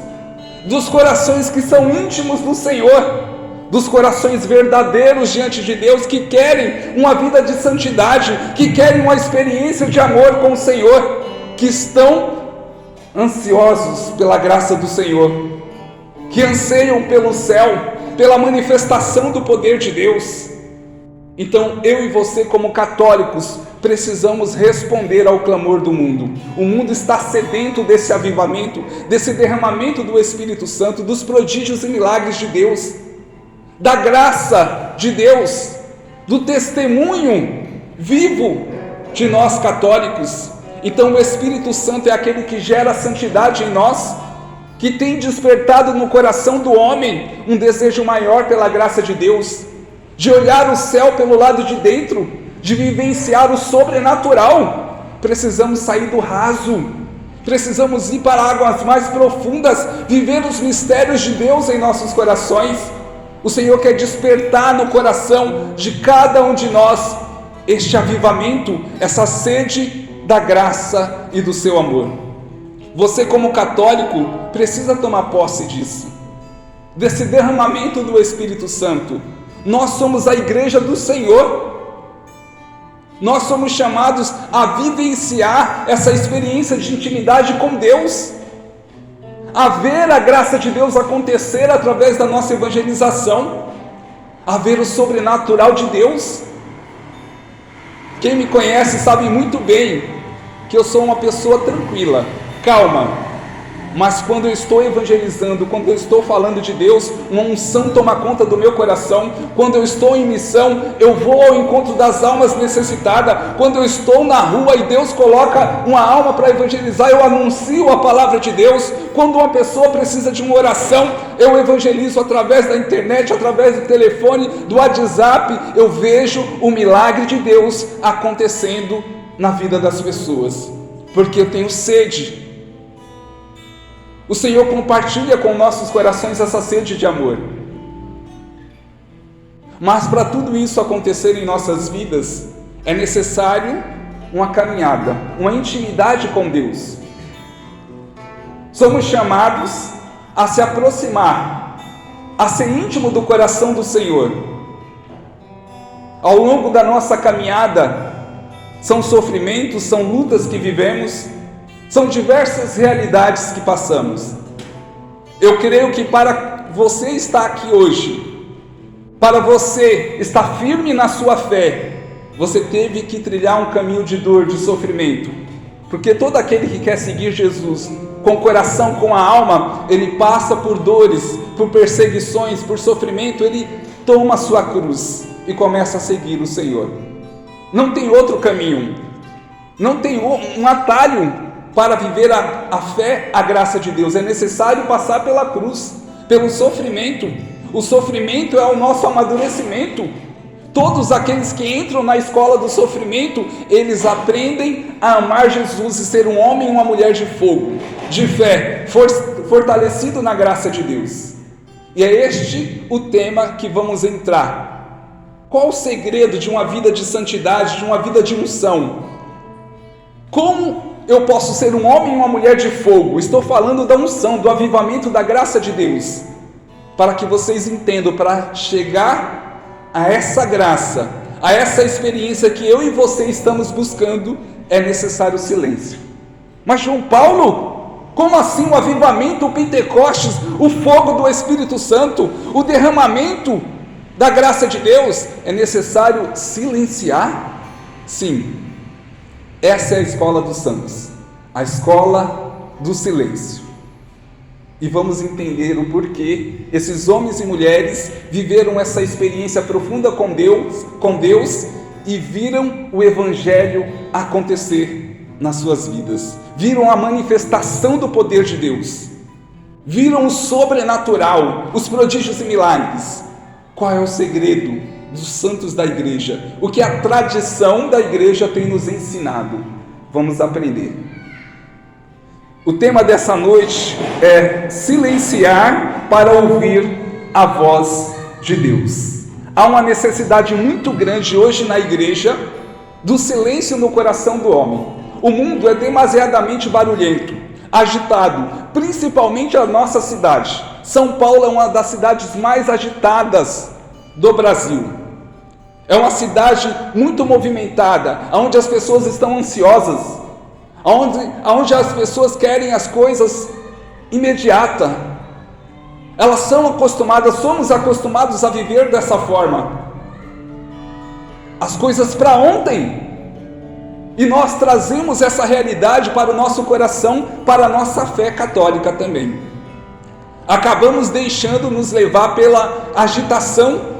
dos corações que são íntimos do Senhor, dos corações verdadeiros diante de Deus, que querem uma vida de santidade, que querem uma experiência de amor com o Senhor, que estão ansiosos pela graça do Senhor, que anseiam pelo céu, pela manifestação do poder de Deus. Então eu e você, como católicos, precisamos responder ao clamor do mundo. O mundo está sedento desse avivamento, desse derramamento do Espírito Santo, dos prodígios e milagres de Deus, da graça de Deus, do testemunho vivo de nós católicos. Então o Espírito Santo é aquele que gera santidade em nós, que tem despertado no coração do homem um desejo maior pela graça de Deus, de olhar o céu pelo lado de dentro, de vivenciar o sobrenatural. Precisamos sair do raso, precisamos ir para águas mais profundas, viver os mistérios de Deus em nossos corações. O Senhor quer despertar no coração de cada um de nós este avivamento, essa sede da graça e do seu amor. Você, como católico, precisa tomar posse disso, desse derramamento do Espírito Santo. Nós somos a igreja do Senhor, nós somos chamados a vivenciar essa experiência de intimidade com Deus, a ver a graça de Deus acontecer através da nossa evangelização, a ver o sobrenatural de Deus. Quem me conhece sabe muito bem que eu sou uma pessoa tranquila, calma, mas quando eu estou evangelizando, quando eu estou falando de Deus, uma unção toma conta do meu coração. Quando eu estou em missão, eu vou ao encontro das almas necessitadas. Quando eu estou na rua e Deus coloca uma alma para evangelizar, eu anuncio a palavra de Deus. Quando uma pessoa precisa de uma oração, eu evangelizo através da internet, através do telefone, do WhatsApp. Eu vejo o milagre de Deus acontecendo na vida das pessoas, porque eu tenho sede. O Senhor compartilha com nossos corações essa sede de amor. Mas para tudo isso acontecer em nossas vidas, é necessário uma caminhada, uma intimidade com Deus. Somos chamados a se aproximar, a ser íntimo do coração do Senhor. Ao longo da nossa caminhada, são sofrimentos, são lutas que vivemos, são diversas realidades que passamos. Eu creio que para você estar aqui hoje, para você estar firme na sua fé, você teve que trilhar um caminho de dor, de sofrimento. Porque todo aquele que quer seguir Jesus, com o coração, com a alma, ele passa por dores, por perseguições, por sofrimento, ele toma a sua cruz e começa a seguir o Senhor. Não tem outro caminho, não tem um atalho para viver a fé, a graça de Deus. É necessário passar pela cruz, pelo sofrimento. O sofrimento é o nosso amadurecimento. Todos aqueles que entram na escola do sofrimento, eles aprendem a amar Jesus e ser um homem e uma mulher de fogo, de fé, fortalecido na graça de Deus. E é este o tema que vamos entrar. Qual o segredo de uma vida de santidade, de uma vida de unção? Como eu posso ser um homem e uma mulher de fogo? Estou falando da unção, do avivamento da graça de Deus. Para que vocês entendam, para chegar a essa graça, a essa experiência que eu e você estamos buscando, é necessário silêncio. Mas João Paulo, como assim o avivamento, o Pentecostes, o fogo do Espírito Santo, o derramamento da graça de Deus? É necessário silenciar? Sim, essa é a escola dos santos, a escola do silêncio. E vamos entender o porquê esses homens e mulheres viveram essa experiência profunda com Deus e viram o Evangelho acontecer nas suas vidas. Viram a manifestação do poder de Deus. Viram o sobrenatural, os prodígios e milagres. Qual é o segredo dos santos da igreja? O que a tradição da igreja tem nos ensinado? Vamos aprender. O tema dessa noite é silenciar para ouvir a voz de Deus. Há uma necessidade muito grande hoje na igreja do silêncio no coração do homem. O mundo é demasiadamente barulhento, agitado, principalmente a nossa cidade. São Paulo é uma das cidades mais agitadas do Brasil. É uma cidade muito movimentada, onde as pessoas estão ansiosas, onde as pessoas querem as coisas imediatas. Elas somos acostumados a viver dessa forma. As coisas para ontem. E nós trazemos essa realidade para o nosso coração, para a nossa fé católica também. Acabamos deixando nos levar pela agitação.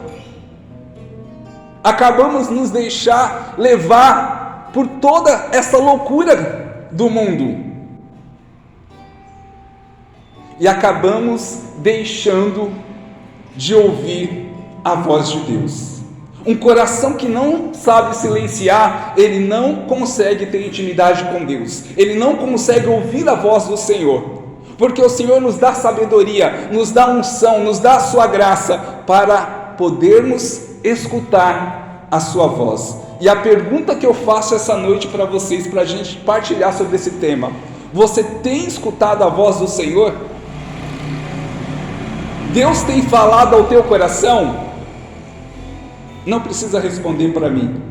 Acabamos nos deixar levar por toda essa loucura do mundo, e acabamos deixando de ouvir a voz de Deus. Um coração que não sabe silenciar, ele não consegue ter intimidade com Deus, ele não consegue ouvir a voz do Senhor, porque o Senhor nos dá sabedoria, nos dá unção, nos dá a sua graça, para podermos escutar a sua voz. E a pergunta que eu faço essa noite para vocês, para a gente partilhar sobre esse tema: você tem escutado a voz do Senhor? Deus tem falado ao teu coração? Não precisa responder para mim,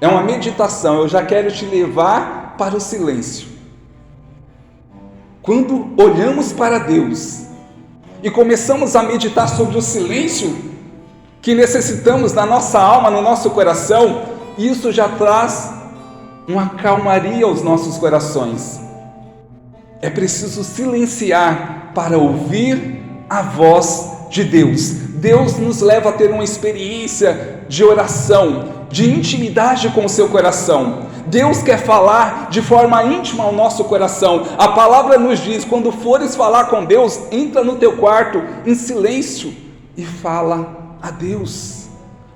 é uma meditação, eu já quero te levar para o silêncio. Quando olhamos para Deus e começamos a meditar sobre o silêncio que necessitamos na nossa alma, no nosso coração, isso já traz uma calmaria aos nossos corações. É preciso silenciar para ouvir a voz de Deus. Deus nos leva a ter uma experiência de oração, de intimidade com o seu coração. Deus quer falar de forma íntima ao nosso coração. A palavra nos diz: quando fores falar com Deus, entra no teu quarto em silêncio e fala a Deus.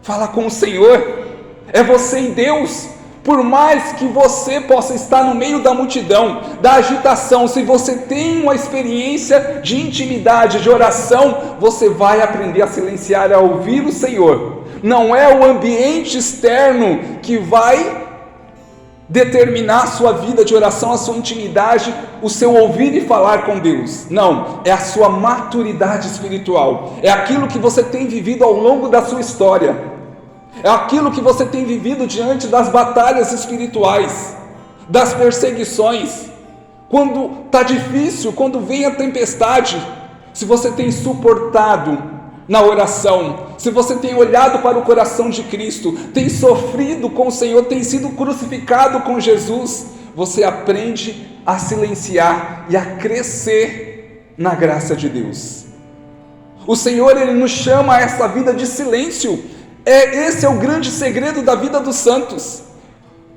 Fala com o Senhor. É você e Deus. Por mais que você possa estar no meio da multidão, da agitação, se você tem uma experiência de intimidade, de oração, você vai aprender a silenciar, a ouvir o Senhor. Não é o ambiente externo que vai determinar a sua vida de oração, a sua intimidade, o seu ouvir e falar com Deus. Não, é a sua maturidade espiritual. É aquilo que você tem vivido ao longo da sua história. É aquilo que você tem vivido diante das batalhas espirituais, das perseguições. Quando está difícil, quando vem a tempestade, se você tem suportado na oração, se você tem olhado para o coração de Cristo, tem sofrido com o Senhor, tem sido crucificado com Jesus, você aprende a silenciar e a crescer na graça de Deus. O Senhor, Ele nos chama a essa vida de silêncio. Esse é o grande segredo da vida dos santos.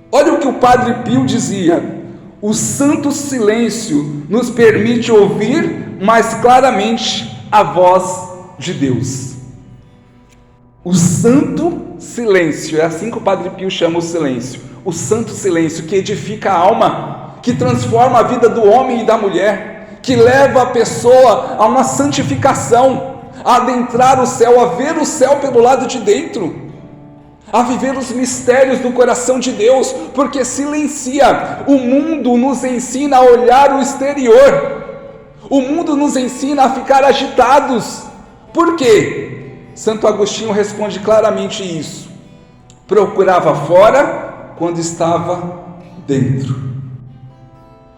Olha o que o Padre Pio dizia: o santo silêncio nos permite ouvir mais claramente a voz de Deus. O santo silêncio, é assim que o Padre Pio chama o silêncio. O santo silêncio que edifica a alma, que transforma a vida do homem e da mulher, que leva a pessoa a uma santificação, a adentrar o céu, a ver o céu pelo lado de dentro, a viver os mistérios do coração de Deus, porque silencia. O mundo nos ensina a olhar o exterior, o mundo nos ensina a ficar agitados. Por quê? Santo Agostinho responde claramente isso: procurava fora quando estava dentro.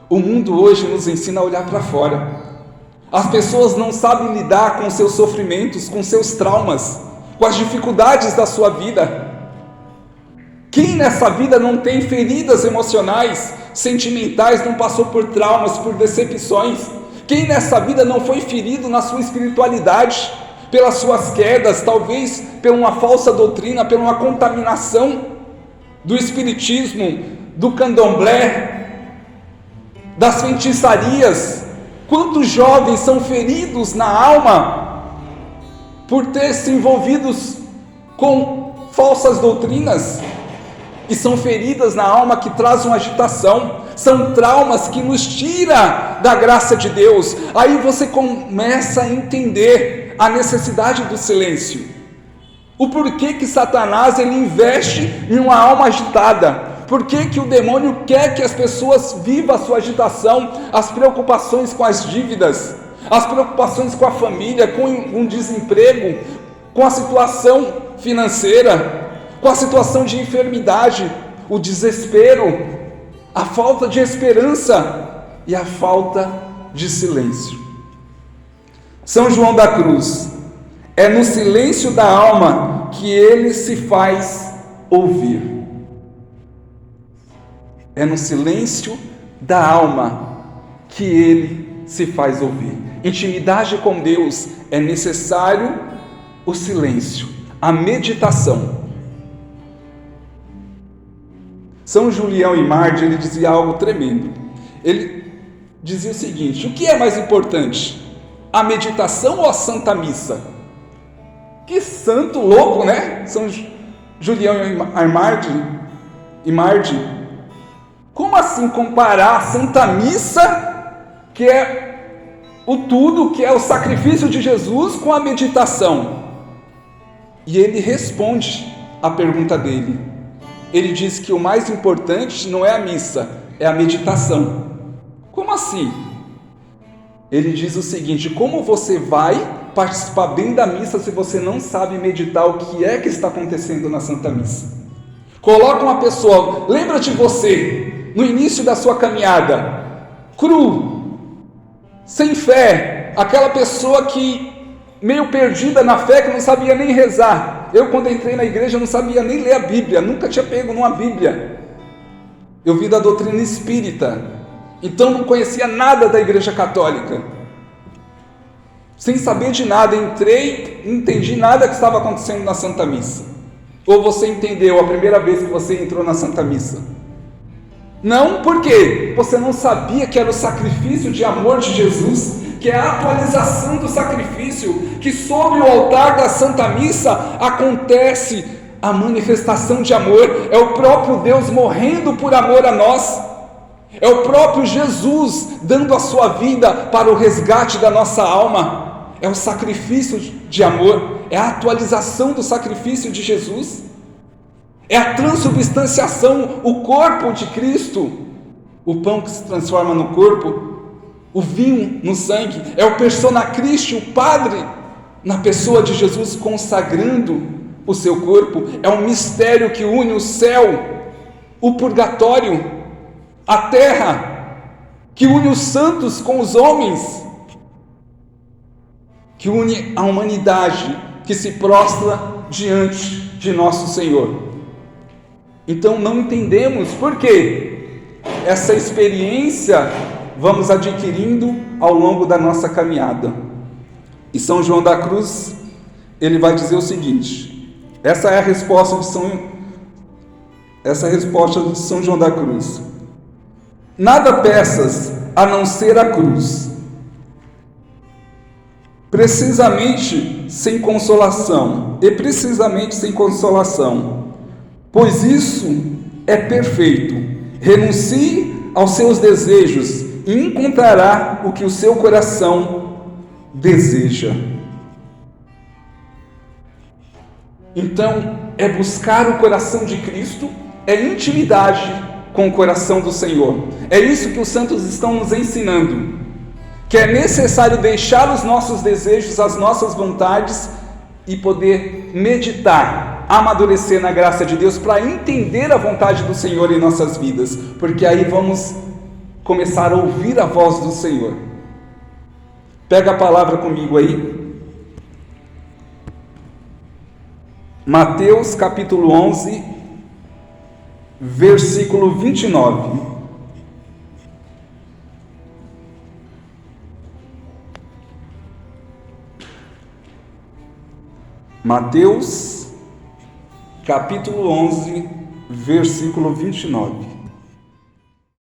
O mundo hoje nos ensina a olhar para fora. As pessoas não sabem lidar com seus sofrimentos, com seus traumas, com as dificuldades da sua vida. Quem nessa vida não tem feridas emocionais, sentimentais, não passou por traumas, por decepções? Quem nessa vida não foi ferido na sua espiritualidade, pelas suas quedas, talvez por uma falsa doutrina, por uma contaminação do espiritismo, do candomblé, das feitiçarias? Quantos jovens são feridos na alma por ter se envolvidos com falsas doutrinas? E são feridas na alma que trazem uma agitação, são traumas que nos tiram da graça de Deus. Aí você começa a entender a necessidade do silêncio, o porquê que Satanás ele investe em uma alma agitada, porquê que o demônio quer que as pessoas vivam a sua agitação, as preocupações com as dívidas, as preocupações com a família, com o desemprego, com a situação financeira, com a situação de enfermidade, o desespero, a falta de esperança e a falta de silêncio. São João da Cruz, é no silêncio da alma que ele se faz ouvir. É no silêncio da alma que ele se faz ouvir. Intimidade com Deus é necessário o silêncio, a meditação. São Julião e Marde, ele dizia algo tremendo. Ele dizia o seguinte: o que é mais importante? A meditação ou a Santa Missa? Que santo louco, né? São Julião e Marde. Como assim comparar a Santa Missa, que é o tudo, que é o sacrifício de Jesus, com a meditação? E ele responde a pergunta dele. Ele diz que o mais importante não é a missa, é a meditação. Como assim? Ele diz o seguinte: como você vai participar bem da missa se você não sabe meditar o que é que está acontecendo na Santa Missa? Coloca uma pessoa, lembra de você, no início da sua caminhada, cru, sem fé, aquela pessoa que meio perdida na fé, que não sabia nem rezar. Eu, quando entrei na igreja, não sabia nem ler a Bíblia, nunca tinha pego numa Bíblia. Eu vim da doutrina espírita, então não conhecia nada da igreja católica. Sem saber de nada, entrei, não entendi nada que estava acontecendo na Santa Missa. Ou você entendeu a primeira vez que você entrou na Santa Missa? Não, por quê? Você não sabia que era o sacrifício de amor de Jesus, que é a atualização do sacrifício, que sobre o altar da Santa Missa acontece a manifestação de amor, é o próprio Deus morrendo por amor a nós, é o próprio Jesus dando a sua vida para o resgate da nossa alma, é o sacrifício de amor, é a atualização do sacrifício de Jesus, é a transubstanciação, o corpo de Cristo, o pão que se transforma no corpo, o vinho no sangue, é o persona Christi, o Padre, na pessoa de Jesus, consagrando o seu corpo, é um mistério que une o céu, o purgatório, a terra, que une os santos com os homens, que une a humanidade, que se prostra diante de nosso Senhor. Então não entendemos por quê. Essa experiência vamos adquirindo ao longo da nossa caminhada. E São João da Cruz, ele vai dizer o seguinte: essa é a resposta de São João da Cruz. Nada peças a não ser a cruz, precisamente sem consolação, pois isso é perfeito. Renuncie aos seus desejos e encontrará o que o seu coração deseja. Então, é buscar o coração de Cristo, é intimidade com o coração do Senhor. É isso que os santos estão nos ensinando, que é necessário deixar os nossos desejos, as nossas vontades e poder meditar, amadurecer na graça de Deus para entender a vontade do Senhor em nossas vidas, porque aí vamos começar a ouvir a voz do Senhor. Pega a palavra comigo aí. Mateus capítulo 11, versículo 29. Mateus, capítulo 11, versículo 29.